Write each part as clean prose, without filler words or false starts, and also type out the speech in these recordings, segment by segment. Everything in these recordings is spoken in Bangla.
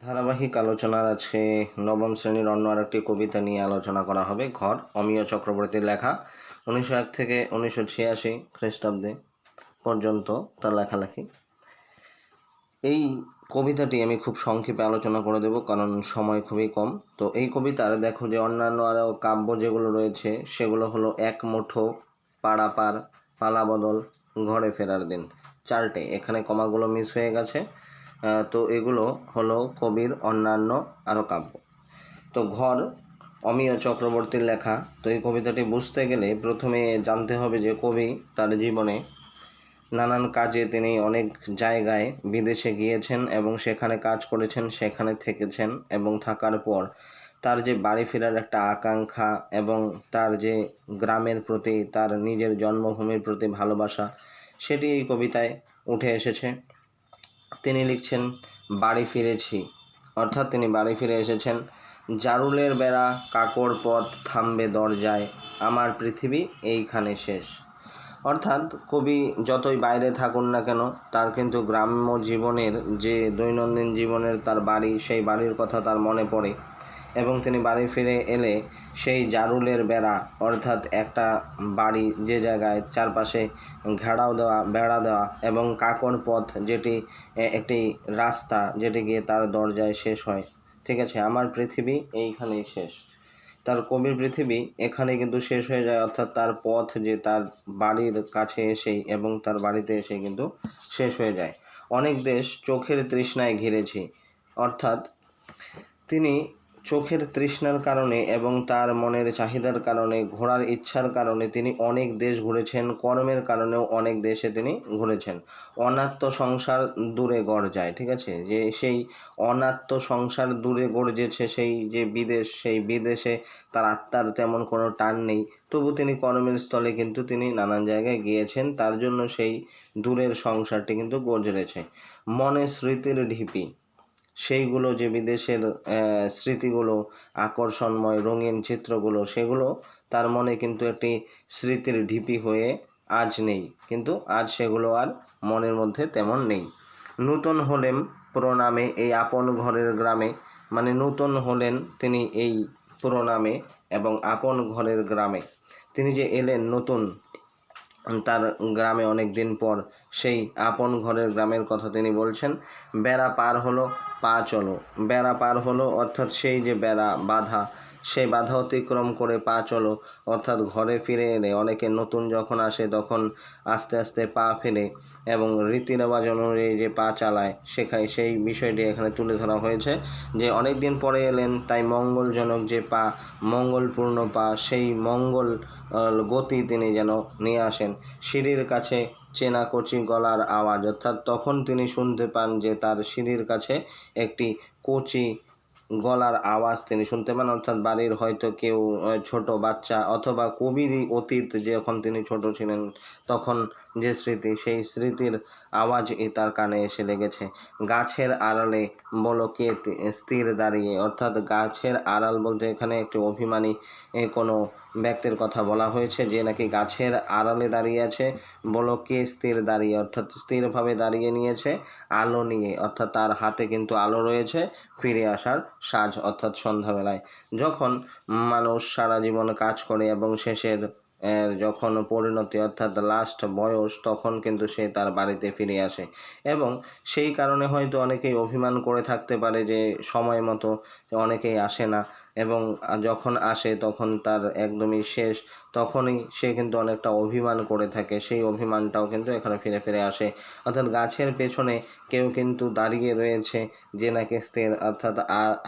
ধারাবাহিক আলোচনার আজকে নবম শ্রেণীর অন্য আরেকটি কবিতা নিয়ে আলোচনা করা হবে। ঘর, অমিয় চক্রবর্তীর লেখা। 1901 থেকে 1986 খ্রিস্টাব্দে পর্যন্ত তার লেখালেখি। এই কবিতাটি আমি খুব সংক্ষেপে আলোচনা করে দেব, কারণ সময় খুবই কম। তো এই কবিতার দেখো যে অন্যান্য আরও কাব্য যেগুলো রয়েছে সেগুলো হলো এক মুঠো, পাড়াপার, পালা বদল, ঘরে ফেরার দিন, চারটে। এখানে কমাগুলো মিস হয়ে গেছে। তো এগুলো হলো কবির অন্যান্য আরও কাব্য। তো ঘর অমিয় চক্রবর্তীর লেখা। তো এই কবিতাটি বুঝতে গেলে প্রথমে জানতে হবে যে কবি তার জীবনে নানান কাজে তিনি অনেক জায়গায় বিদেশে গিয়েছেন এবং সেখানে কাজ করেছেন, সেখানে থেকেছেন, এবং থাকার পর তার যে বাড়ি ফেরার একটা আকাঙ্ক্ষা এবং তার যে গ্রামের প্রতি, তার নিজের জন্মভূমির প্রতি ভালোবাসা, সেটি এই কবিতায় উঠে এসেছে। তিনি লিখছেন, বাড়ি ফিরেছি, অর্থাৎ তিনি বাড়ি ফিরে এসেছেন। জারুলের বেড়া, কাকড় পথ থামবে দরজায়, আমার পৃথিবী এইখানে শেষ। অর্থাৎ কবি যতই বাইরে থাকুন না কেন, তার কিন্তু গ্রাম্য জীবনের যে দৈনন্দিন জীবনের তার বাড়ি, সেই বাড়ির কথা তার মনে পড়ে এবং তিনি বাড়ি ফিরে এলে সেই জারুলের বেড়া, অর্থাৎ একটা বাড়ি যে জায়গায় চারপাশে বেড়া দেওয়া এবং কাকড় পথ, যেটি একটি রাস্তা যেটি গিয়ে তার দরজায় শেষ হয়। ঠিক আছে, আমার পৃথিবী এইখানেই শেষ। তার কবির পৃথিবী এখানে কিন্তু শেষ হয়ে যায়, অর্থাৎ তার পথ যে তার বাড়ির কাছে এসেই এবং তার বাড়িতে এসে কিন্তু শেষ হয়ে যায়। অনেক দেশ চোখের তৃষ্ণায় ঘিরেছি, অর্থাৎ তিনি চোখের তৃষ্ণার কারণে এবং তার মনের চাহিদার কারণে, ঘোরার ইচ্ছার কারণে তিনি অনেক দেশ ঘুরেছেন, কর্মের কারণেও অনেক দেশে তিনি ঘুরেছেন। অনাত্ম সংসার দূরে গড়-যায়। ঠিক আছে, যে সেই অনাত্ম সংসার দূরে গড়েছে, সেই যে বিদেশ, সেই বিদেশে তার আত্মার তেমন কোনো টান নেই, তবু তিনি কর্মের স্থলে কিন্তু তিনি নানান জায়গায় গিয়েছেন, তার জন্য সেই দূরের সংসারটি কিন্তু গজরেছে। মনে স্মৃতির ঢিপি, সেইগুলো যে বিদেশের স্মৃতিগুলো, আকর্ষণময় রঙিন চিত্রগুলো, সেগুলো তার মনে কিন্তু একটি স্মৃতির ঢিপি হয়ে আজ নেই, কিন্তু আজ সেগুলো আর মনের মধ্যে তেমন নেই। নূতন হলেন প্রণামে এই আপন ঘরের গ্রামে, মানে নূতন হলেন তিনি এই প্রণামে এবং আপন ঘরের গ্রামে। তিনি যে এলেন নতুন তার গ্রামে অনেক দিন পর, সেই আপন ঘরের গ্রামের কথা তিনি বলছেন। বেড়া পার হলো, পা চলো। বেড়া পার হলো, অর্থাৎ সেই যে বেড়া বাধা, সেই বাধা অতিক্রম করে পা চলো, অর্থাৎ ঘরে ফিরে এলে অনেকে নতুন যখন আসে তখন আস্তে আস্তে পা ফেলে এবং রীতি রেওয়াজ অনুযায়ী যে পা চালায়, শেখায়, সেই বিষয়টি এখানে তুলে ধরা হয়েছে। যে অনেক দিন পরে এলেন, তাই মঙ্গলজনক যে পা, মঙ্গলপূর্ণ পা, সেই মঙ্গল গতি তিনি যেন নিয়ে আসেন। সিঁড়ির কাছে চেনা কচি গলার আওয়াজ, অর্থাৎ তখন তিনি শুনতে পান যে তার সিঁড়ির কাছে একটি কচি গলার আওয়াজ তিনি শুনতে পান, অর্থাৎ বাড়ির হয়তো কেউ ছোট বাচ্চা অথবা কবিরই অতীত, যখন তিনি ছোট ছিলেন তখন যে স্মৃতি, সেই স্মৃতির আওয়াজ তার কানে এসে লেগেছে। গাছের আড়ালে বলো কে স্থির দাঁড়িয়ে, অর্থাৎ গাছের আড়াল বলতে এখানে একটি অভিমানী কোনো ব্যক্তির কথা বলা হয়েছে, যে নাকি গাছের আড়ালে দাঁড়িয়ে আছে। বলো কে স্থির দাঁড়িয়ে, অর্থাৎ স্থিরভাবে দাঁড়িয়ে নিয়েছে আলো নিয়ে, অর্থাৎ তার হাতে কিন্তু আলো রয়েছে ফিরে আসার সাজ, অর্থাৎ সন্ধ্যাবেলায় যখন মানুষ সারা জীবন কাজ করে এবং শেষের যখন পরিণতি, অর্থাৎ লাস্ট বয়স, তখন কিন্তু সে তার বাড়িতে ফিরে আসে। এবং সেই কারণে হয়তো অনেকেই অভিমান করে থাকতে পারে যে সময় মতো অনেকেই আসে না, এবং যখন আসে তখন তার একদমই শেষ, তখনই সে কিন্তু অনেকটা অভিমান করে থাকে, সেই অভিমানটাও কিন্তু এখানে ফিরে ফিরে আসে। অর্থাৎ গাছের পেছনে কেউ কিন্তু দাঁড়িয়ে রয়েছে যে নাকি স্থির, অর্থাৎ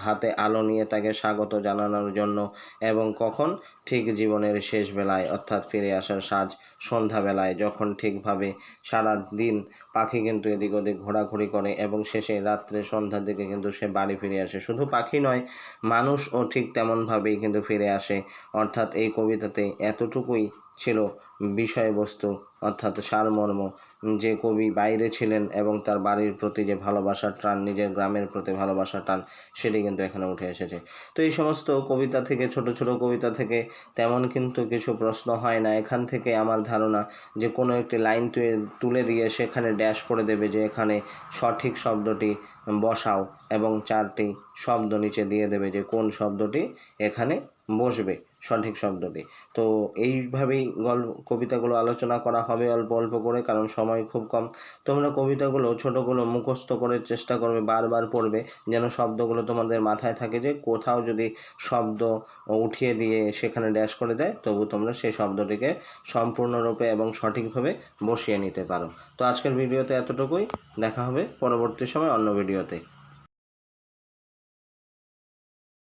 হাতে আলো নিয়ে তাকে স্বাগত জানানোর জন্য, এবং কখন ঠিক জীবনের শেষ বেলায়, অর্থাৎ ফিরে আসার সাজ সন্ধ্যাবেলায়, যখন ঠিকভাবে সারা দিন পাখি কিন্তু এদিক ওদিক ঘোরাঘুরি করে এবং শেষে রাত্রে সন্ধ্যার দিকে কিন্তু সে বাড়ি ফিরে আসে। শুধু পাখি নয়, মানুষও ঠিক তেমনভাবেই কিন্তু ফিরে আসে। অর্থাৎ এই কবিতাতে এতটুকুই ছিল বিষয়বস্তু, অর্থাৎ সারমর্ম, যে কবি বাইরে ছিলেন এবং তার বাড়ির প্রতি যে ভালোবাসার টান, নিজের গ্রামের প্রতি ভালোবাসার টান, সেটি কিন্তু এখানে উঠে এসেছে। তো এই সমস্ত কবিতা থেকে, ছোট ছোট কবিতা থেকে তেমন কিন্তু কিছু প্রশ্ন হয় না। এখান থেকে আমার ধারণা যে কোনো একটি লাইন তুলে দিয়ে সেখানে ড্যাশ করে দেবে যে এখানে সঠিক শব্দটি বসাও, এবং 4টি শব্দ নিচে দিয়ে দেবে যে কোন শব্দটি এখানে বসবে, সঠিক শব্দটি। তো এইভাবেই কবিতাগুলো আলোচনা করা হবে অল্প অল্প করে, কারণ সময় খুব কম। তোমরা কবিতাগুলো ছোটোগুলো মুখস্থ করে চেষ্টা করবে, বারবার পড়বে, যেন শব্দগুলো তোমাদের মাথায় থাকে, যে কোথাও যদি শব্দ উঠিয়ে দিয়ে সেখানে ড্যাশ করে দেয় তবু তোমরা সেই শব্দটিকে সম্পূর্ণরূপে এবং সঠিকভাবে বসিয়ে নিতে পারো। তো আজকের ভিডিওতে এতটুকুই, দেখা হবে পরবর্তী সময় অন্য ভিডিওতে।